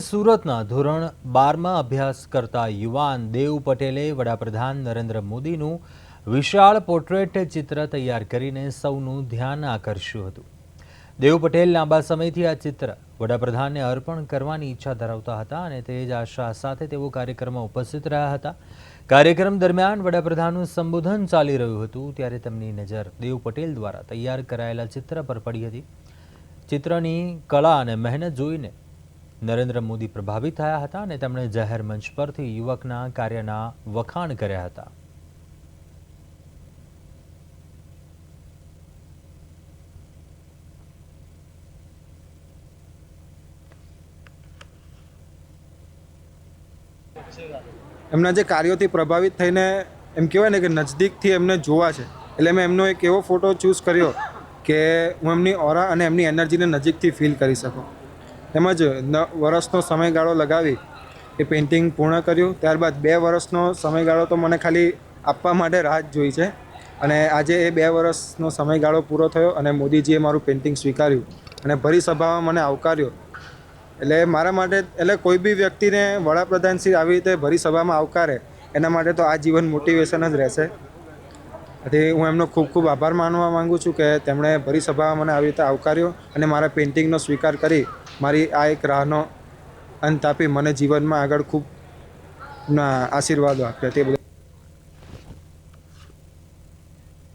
સુરતના ધોરણ 12માં અભ્યાસ કરતા યુવાન દેવ પટેલે વડાપ્રધાન નરેન્દ્ર મોદીનું વિશાળ પોર્ટ્રેટ ચિત્ર તૈયાર કરીને સૌનું ધ્યાન આકર્ષ્યું હતું। દેવ પટેલ લાંબા સમયથી આ ચિત્ર વડાપ્રધાનને અર્પણ કરવાની ઈચ્છા ધરાવતા હતા અને તે જ આશા સાથે તેઓ કાર્યક્રમમાં ઉપસ્થિત રહ્યા હતા। કાર્યક્રમ દરમિયાન વડાપ્રધાનનું સંબોધન ચાલી રહ્યું હતું ત્યારે તેમની નજર દેવ પટેલ દ્વારા તૈયાર કરાયેલા ચિત્ર પર પડી હતી। ચિત્રની કલા અને મહેનત જોઈને નરેન્દ્ર મોદી પ્રભાવિત થયા હતા અને તેમણે જાહેર મંચ પરથી યુવકના કાર્યના વખાણ કર્યા હતા। એમના જે કાર્યોથી પ્રભાવિત થઈને એમ કહેવાય ને કે નજદીકથી એમને જોવા છે, એટલે મેં એમનો એક એવો ફોટો ચૂઝ કર્યો કે હું એમની ઓરા અને એમની એનર્જીને નજીકથી ફીલ કરી શકું। તેમજ વર્ષનો સમયગાળો લગાવી એ પેઇન્ટિંગ પૂર્ણ કર્યું। ત્યારબાદ 2 વર્ષનો સમયગાળો તો મને ખાલી આપવા માટે રાહ જ જોઈ છે અને આજે એ 2 વર્ષનો સમયગાળો પૂરો થયો અને મોદીજીએ મારું પેઇન્ટિંગ સ્વીકાર્યું અને ભરી સભામાં મને આવકાર્યો। એટલે મારા માટે એટલે કોઈ બી વ્યક્તિને વડાપ્રધાનશ્રી આવી રીતે ભરી સભામાં આવકારે એના માટે તો આ જીવન મોટિવેશન જ રહેશે। તેથી હું એમનો ખૂબ ખૂબ આભાર માનવા માગું છું કે તેમણે ભરી સભામાં મને આવી રીતે આવકાર્યો અને મારા પેઇન્ટિંગનો સ્વીકાર કરી મારી આ એક રાહનો અંત આપી મને જીવનમાં આગળ ખૂબ આશીર્વાદો આપ્યા તે